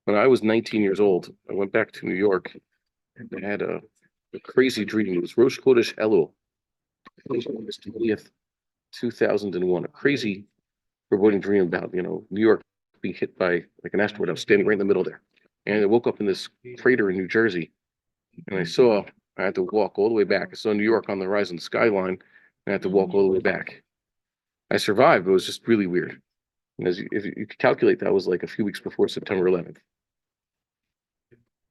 When I was 19 years old, I went back to New York and I had a crazy dream. It was Rosh Chodesh Elul, August 20th, 2001. A crazy, foreboding dream about, New York being hit by like an asteroid. I was standing right in the middle there. And I woke up in this crater in New Jersey and I had to walk all the way back. I saw New York on the horizon skyline and I had to walk all the way back. I survived, but it was just really weird. And if you could calculate, that was like a few weeks before September 11th.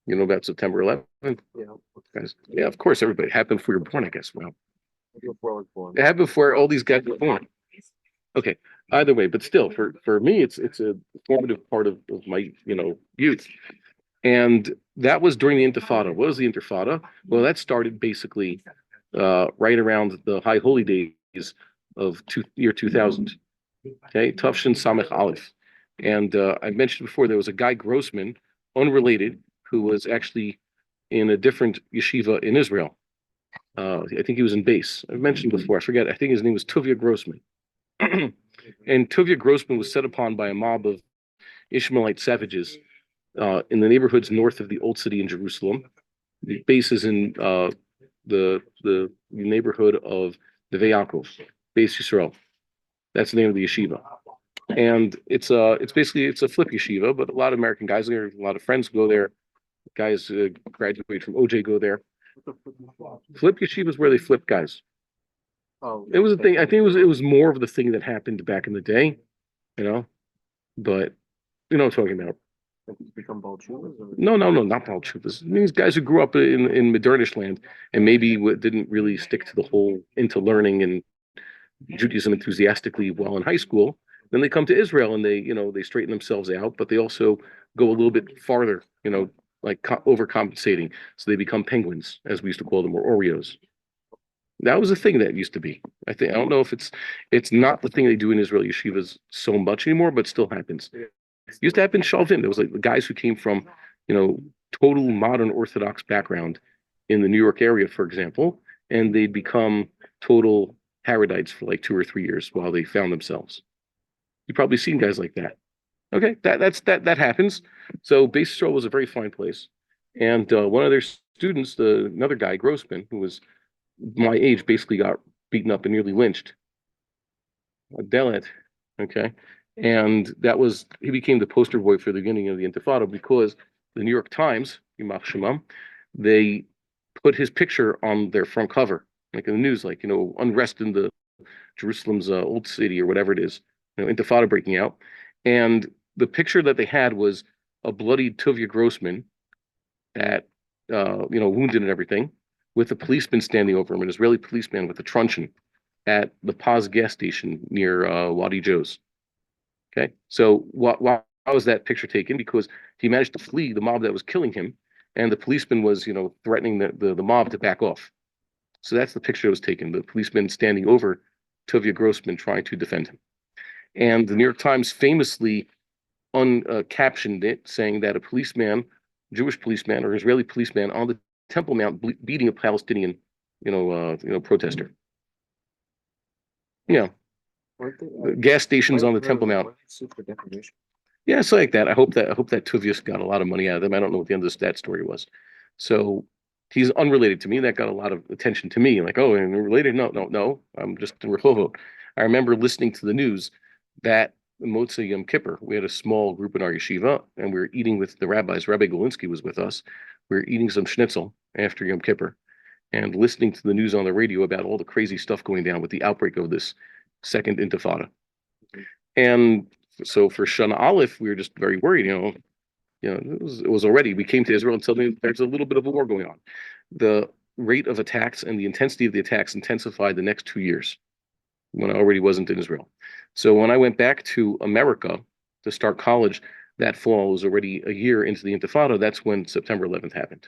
You know about September 11th? Yeah. Guys, yeah, of course, everybody. It happened before you were born, I guess. Well, Before I was born. it happened before all these guys were born. Okay. Either way, but still, for me, it's a formative part of my youth, and that was during the Intifada. What was the Intifada? Well, that started basically right around the High Holy Days of year 2000. Okay, Tufshin Samech Aleph, and I mentioned before there was a guy Grossman, unrelated, who was actually in a different yeshiva in Israel. I think he was in base. I mentioned before. I forget. I think his name was Tuvia Grossman. And Tuvia Grossman was set upon by a mob of Ishmaelite savages in the neighborhoods north of the Old City in Jerusalem. The base is in the neighborhood of the Yaakov, Base Yisrael. That's the name of the yeshiva. And it's basically a flip yeshiva, but a lot of American guys there, a lot of friends go there. Guys graduate from OJ go there. Flip yeshiva is where they flip guys. Oh, It was a thing. I think it was more of the thing that happened back in the day, you know. But you know what I'm talking about. become Balchuvas? No, no, no, not Balchuvas. These guys who grew up in Modernish land and maybe didn't really stick to the whole into learning and Judaism enthusiastically while in high school. Then they come to Israel and they straighten themselves out, but they also go a little bit farther, like overcompensating. So they become penguins, as we used to call them, or Oreos. That was a thing that used to be. I don't know if it's not the thing they do in Israeli yeshivas so much anymore, but still happens. It used to happen in Shalvin. There was like the guys who came from, total modern Orthodox background in the New York area, for example, and they'd become total Haredites for like 2 or 3 years while they found themselves. You've probably seen guys like that. Okay, that happens. So Base Yisrael was a very fine place, and one of their students, another guy Grossman, who was my age, basically got beaten up and nearly lynched. Delet, okay, and he became the poster boy for the beginning of the Intifada because the New York Times, Yimach Shemam, they put his picture on their front cover, like in the news, like unrest in the Jerusalem's old city or whatever it is, Intifada breaking out, and the picture that they had was a bloody Tuvia Grossman at wounded and everything, with a policeman standing over him, an Israeli policeman with a truncheon at the Paz gas station near Wadi Joe's. Okay, so why was that picture taken? Because he managed to flee the mob that was killing him, and the policeman was, threatening the mob to back off. So that's the picture that was taken. The policeman standing over Tuvia Grossman trying to defend him. And the New York Times famously captioned it, saying that a policeman, Jewish policeman or Israeli policeman on the Temple Mount beating a Palestinian, protester. Yeah, gas stations on the Temple Mount. Yeah, it's like that. I hope that Tuvius got a lot of money out of them. I don't know what the end of that story was. So he's unrelated to me. That got a lot of attention to me. Like, oh, and related? No, no, no. I'm just in Rehovot. I remember listening to the news that Motzei Yom Kippur, we had a small group in our yeshiva, and we were eating with the rabbis. Rabbi Golinsky was with us. We were eating some schnitzel after Yom Kippur and listening to the news on the radio about all the crazy stuff going down with the outbreak of this second Intifada. And so for Shana Aleph, we were just very worried, it was already, we came to Israel and suddenly there's a little bit of a war going on. The rate of attacks and the intensity of the attacks intensified the next 2 years when I already wasn't in Israel. So when I went back to America to start college, that fall was already a year into the Intifada. That's when September 11th happened.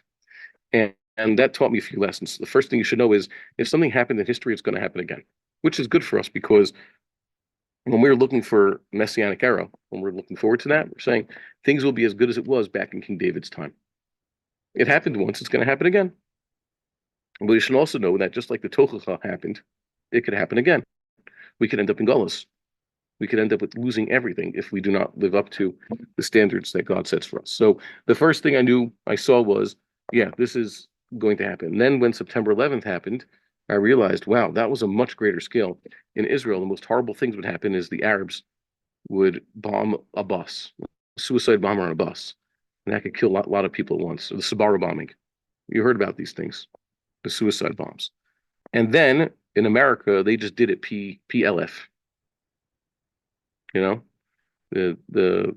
And that taught me a few lessons. The first thing you should know is if something happened in history, it's going to happen again, which is good for us because when we're looking for Messianic era, when we're looking forward to that, we're saying things will be as good as it was back in King David's time. It happened once, it's going to happen again. But you should also know that just like the Tochacha happened, it could happen again. We could end up in Gullus. we could end up with losing everything if we do not live up to the standards that God sets for us. So the first thing I saw was, yeah, this is going to happen. Then when September 11th happened, I realized, wow, that was a much greater scale. In Israel, the most horrible things would happen is the Arabs would bomb a bus, a suicide bomber on a bus, and that could kill a lot of people at once. So the Sbarro bombing, you heard about these things, the suicide bombs. And then in America, they just did it PLF. You know, the the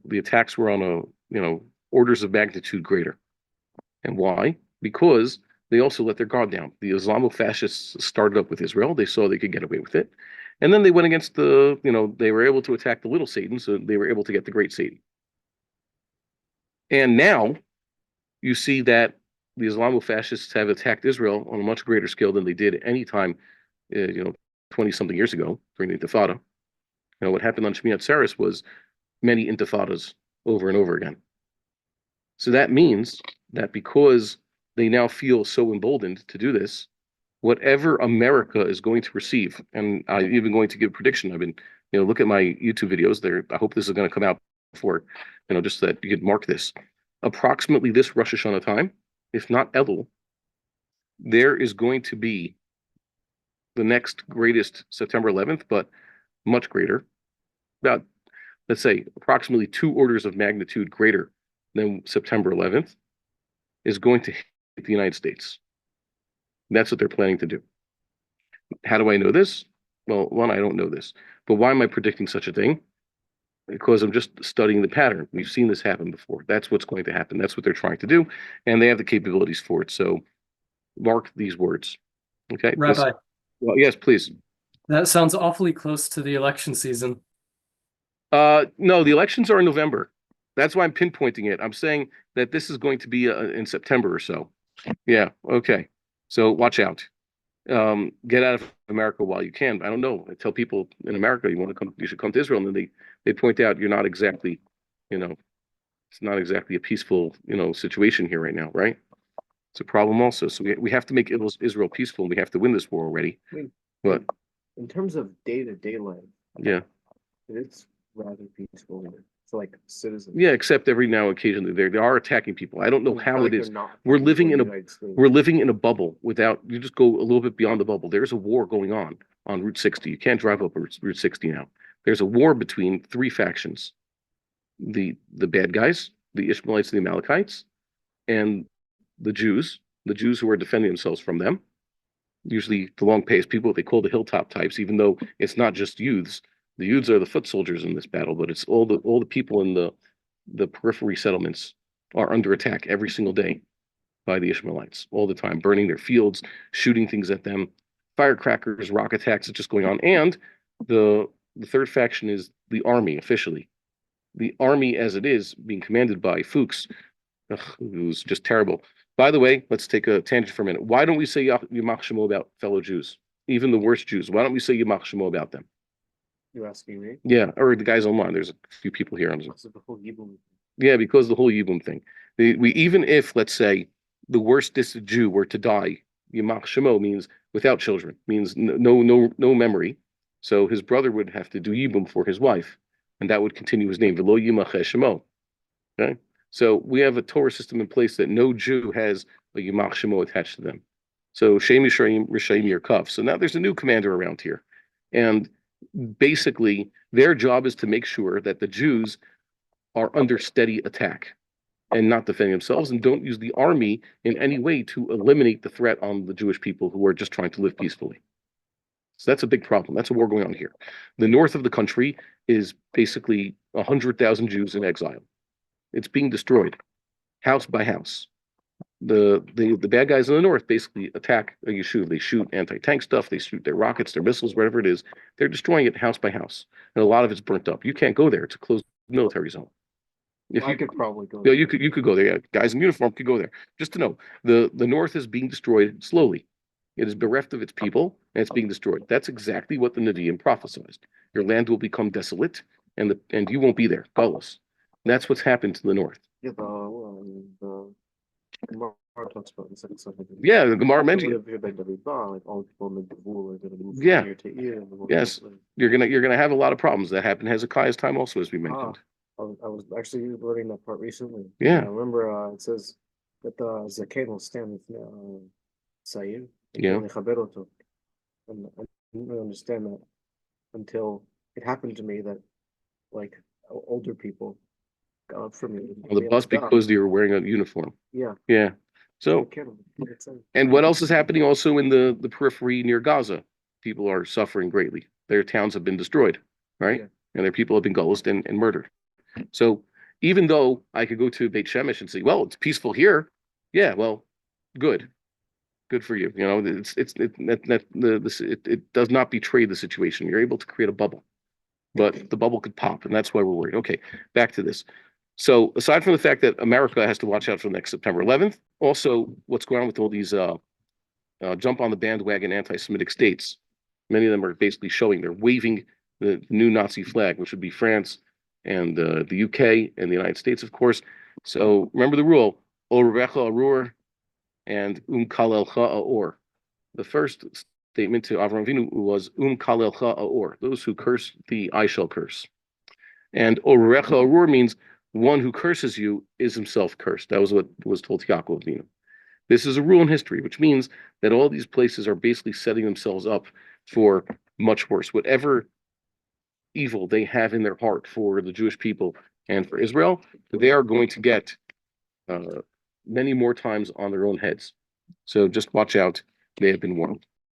the attacks were on orders of magnitude greater. And why? Because they also let their guard down. The Islamo-fascists started up with Israel. They saw they could get away with it. And then they went against they were able to attack the little Satan, so they were able to get the great Satan. And now you see that the Islamo-fascists have attacked Israel on a much greater scale than they did any time, 20-something years ago during the Intifada. What happened on Shmini Atzeres was many intifadas over and over again. So that means that because they now feel so emboldened to do this, whatever America is going to receive, and I'm even going to give a prediction. I've been, look at my YouTube videos there. I hope this is going to come out before, just so that you could mark this. Approximately this Rosh Hashanah time, if not Elul, there is going to be the next greatest September 11th, but much greater, about, let's say, approximately 2 orders of magnitude greater than September 11th, is going to hit the United States. That's what they're planning to do. How do I know this? Well, one, I don't know this. But why am I predicting such a thing? Because I'm just studying the pattern. We've seen this happen before. That's what's going to happen. That's what they're trying to do. And they have the capabilities for it. So mark these words. Okay? Rabbi, Well, yes, please. that sounds awfully close to the election season. No, the elections are in November. That's why I'm pinpointing it. I'm saying that this is going to be in September or so. Yeah, okay. So watch out. Get out of America while you can. I don't know. I tell people in America you should come to Israel, and then they point out you're not exactly, it's not exactly a peaceful, situation here right now, right? It's a problem also. So we have to make Israel peaceful, and we have to win this war already. But in terms of day-to-day life, yeah, it's rather peaceful here. So like citizens. yeah, except every now occasionally they are attacking people. I don't know how it is. We're living in a bubble without, you just go a little bit beyond the bubble. There's a war going on Route 60. You can't drive up Route 60 now. There's a war between 3 factions. The bad guys, the Ishmaelites and the Amalekites, and the Jews who are defending themselves from them. Usually the long-paced people they call the hilltop types, even though it's not just youths. The youths are the foot soldiers in this battle, but it's all the people in the periphery settlements are under attack every single day by the Ishmaelites all the time, burning their fields, shooting things at them, firecrackers, rocket attacks. It's just going on. And the third faction is the army officially. The army, as it is, being commanded by Fuchs, who's just terrible. By the way, let's take a tangent for a minute. Why don't we say Yamach Shemo about fellow Jews, even the worst Jews? Why don't we say Yamach Shemo about them? You're asking me? Yeah, or the guys online. There's a few people here on Zoom. The whole Yibum. Yeah, because the whole Yibum thing. We even if, let's say, the worst Jew were to die, Yamach Shemo means without children, means no memory. So his brother would have to do Yibum for his wife, and that would continue his name. V'lo Yimach Shemo. Okay, so we have a Torah system in place that no Jew has a Yamach Shemo attached to them. So Shem Yisraim Rishayim Yerkaf. So now there's a new commander around here, and basically their job is to make sure that the Jews are under steady attack and not defending themselves, and don't use the army in any way to eliminate the threat on the Jewish people who are just trying to live peacefully. So that's a big problem. That's a war going on here. The north of the country is basically 100,000 Jews in exile. It's being destroyed, house by house. The bad guys in the north basically attack a yeshuv. They shoot anti-tank stuff. They shoot their rockets, their missiles, whatever it is. They're destroying it house by house, and a lot of it's burnt up. You can't go there. It's a closed military zone. If I could probably go. Yeah, you could go there. Yeah, guys in uniform could go there. Just to know, the north is being destroyed slowly. It is bereft of its people, and it's being destroyed. That's exactly what the Nevi'im prophesied. Your land will become desolate, and you won't be there, Galus. That's what's happened to the north. Yeah, the talks about this, like something. Yeah, the Gemara mentioned it. Like all the people in the Gavul are going to move from Yeah. ear to ear. And Yes. You're gonna have a lot of problems. That happened in Hezekiah's time also, as we mentioned. I was actually learning that part recently. Yeah. And I remember it says that the Zaken will stand with Sayyid. Yeah. And I didn't really understand that until it happened to me that like older people got up from me. On the bus because they were wearing a uniform. Yeah. Yeah. So, and what else is happening also in the periphery near Gaza? People are suffering greatly. Their towns have been destroyed, right? Yeah. And their people have been gulled and murdered. So even though I could go to Beit Shemesh and say, well, it's peaceful here. Yeah, well, good. Good for you. You know, it does not betray the situation. You're able to create a bubble, but the bubble could pop, and that's why we're worried. Okay, back to this. So aside from the fact that America has to watch out for next September 11th, also what's going on with all these jump on the bandwagon anti-Semitic states. Many of them are basically showing they're waving the new Nazi flag, which would be France and the UK and the United States, of course. So remember the rule: Orecha Arur and Kalelcha Aor. The first statement to Avraham Avinu was Kalelcha Aor. Those who curse thee, I shall curse. And Orecha Arur means one who curses you is himself cursed. That was what was told to Yaakov Avinu. This is a rule in history, which means that all these places are basically setting themselves up for much worse. Whatever evil they have in their heart for the Jewish people and for Israel, they are going to get many more times on their own heads. So just watch out. They have been warned.